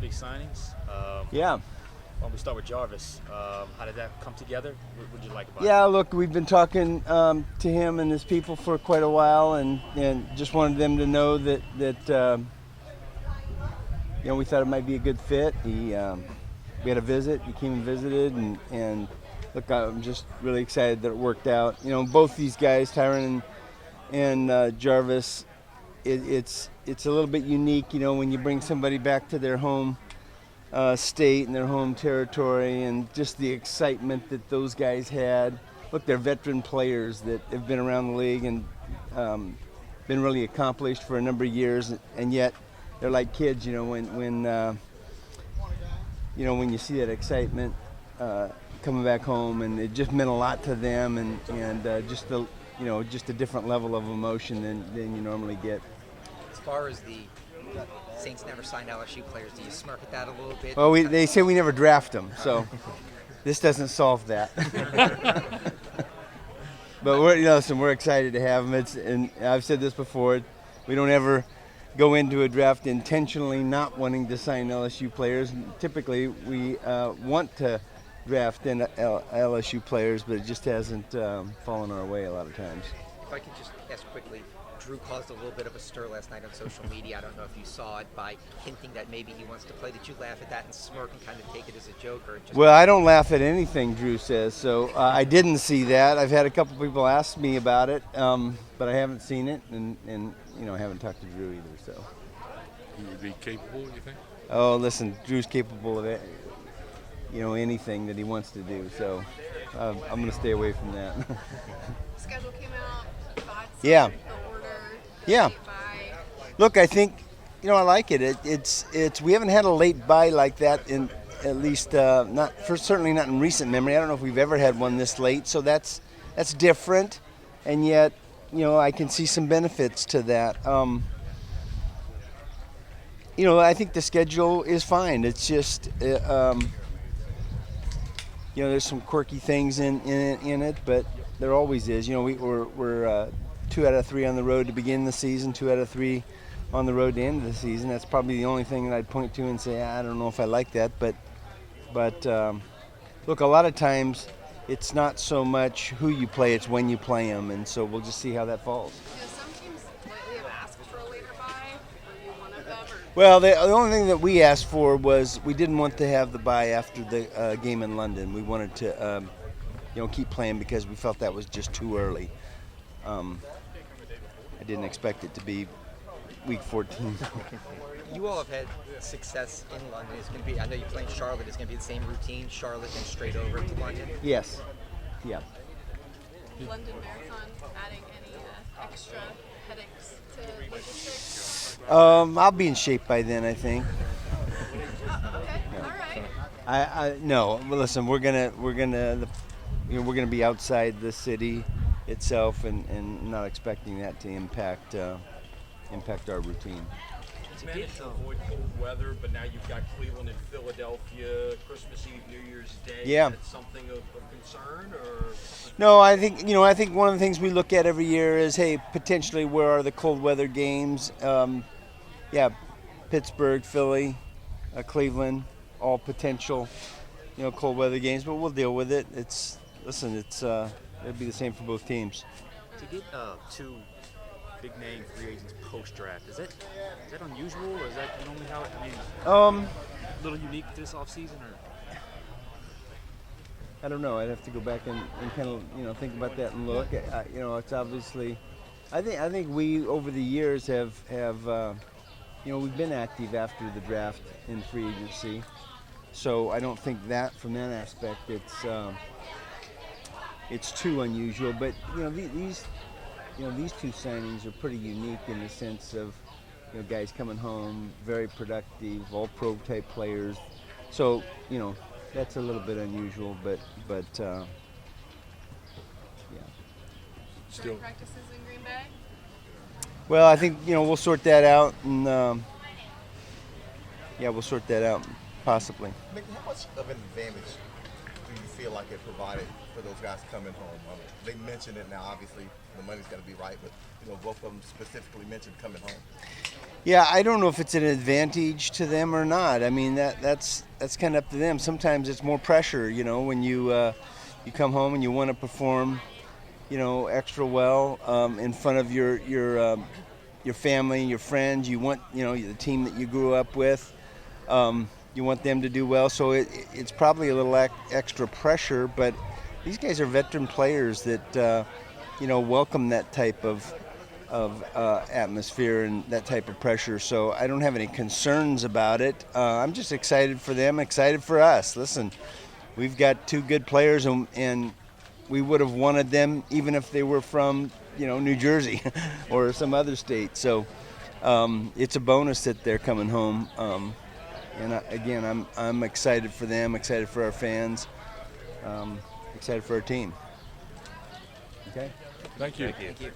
big signings. Yeah. Why don't we start with Jarvis? How did that come together? What did you like about it? Yeah, look, we've been talking to him and his people for quite a while, and just wanted them to know that we thought it might be a good fit. We had a visit. He came and visited, and look, I'm just really excited that it worked out. Both these guys, Tyron and Jarvis, it's a little bit unique, when you bring somebody back to their home state and their home territory, and just the excitement that those guys had. Look, they're veteran players that have been around the league and been really accomplished for a number of years, and yet they're like kids, when you see that excitement coming back home, and it just meant a lot to them, and just a different level of emotion than you normally get. As far as the Saints never signed LSU players, do you smirk at that a little bit? Well, they say we never draft them, so this doesn't solve that. But we're excited to have them. And I've said this before, we don't ever go into a draft intentionally not wanting to sign LSU players. Typically, we want to draft in LSU players, but it just hasn't fallen our way a lot of times. If I could just ask quickly, Drew caused a little bit of a stir last night on social media. I don't know if you saw it, by hinting that maybe he wants to play. Did you laugh at that and smirk and kind of take it as a joke? Or just... Well, I don't laugh at anything Drew says, so I didn't see that. I've had a couple people ask me about it, but I haven't seen it, and I haven't talked to Drew either. So. He would be capable, you think? Oh, listen, Drew's capable of it. Anything that he wants to do. So I'm going to stay away from that. Schedule came out. Thoughts? Yeah. The order. Yeah. Look, I think I like it. It's we haven't had a late bye like that in at least certainly not in recent memory. I don't know if we've ever had one this late. So that's different, and yet I can see some benefits to that. I think the schedule is fine. It's just there's some quirky things in it, but there always is. We're 2 out of 3 on the road to begin the season, 2 out of 3 on the road to end the season. That's probably the only thing that I'd point to and say, I don't know if I like that. But look, a lot of times it's not so much who you play, it's when you play them, and so we'll just see how that falls. Some teams lately have asked for a later bye. Were you one of them? Well, the only thing that we asked for was we didn't want to have the bye after the game in London. We wanted to keep playing because we felt that was just too early. I didn't expect it to be week 14. You all have had success in London. It's going to be. I know you're playing Charlotte. It's going to be the same routine. Charlotte and straight over to London. Yes. Yeah. London Marathon adding any extra headaches to logistics? I'll be in shape by then, I think. Oh, okay. Yeah. All right. No. Well, listen, we're gonna be outside the city itself, and not expecting that to impact our routine. You managed to avoid cold weather, but now you've got Cleveland and Philadelphia, Christmas Eve, New Year's Day. Yeah. Is that something of concern, or? No, I think one of the things we look at every year is, hey, potentially where are the cold weather games? Pittsburgh, Philly, Cleveland, all potential, cold weather games, but we'll deal with it. It'll be the same for both teams. To get 2 big name free agents post draft, is that unusual, or is that normally how a little unique this offseason, or? I don't know. I'd have to go back and kind of think about that and look. It's obviously. I think we over the years have we've been active after the draft in free agency, so I don't think that from that aspect it's too unusual. But these 2 signings are pretty unique in the sense of guys coming home, very productive, all pro type players. So that's a little bit unusual, but yeah. Spring practices in Green Bay? Well, I think we'll sort that out, and we'll sort that out possibly. Mickey, how much of an advantage do you feel like it provided for those guys coming home? They mentioned it now. Obviously, the money's got to be right, but both of them specifically mentioned coming home. Yeah, I don't know if it's an advantage to them or not. I mean, that's kind of up to them. Sometimes it's more pressure, when you come home and you want to perform, extra well in front of your family and your friends. You want, the team that you grew up with. You want them to do well, so it's probably a little extra pressure. But these guys are veteran players that welcome that type of atmosphere and that type of pressure. So I don't have any concerns about it. I'm just excited for them, excited for us. Listen, we've got two good players, and we would have wanted them even if they were from New Jersey or some other state. So it's a bonus that they're coming home. Again, I'm excited for them, excited for our fans, excited for our team. Okay. Thank you. Thank you.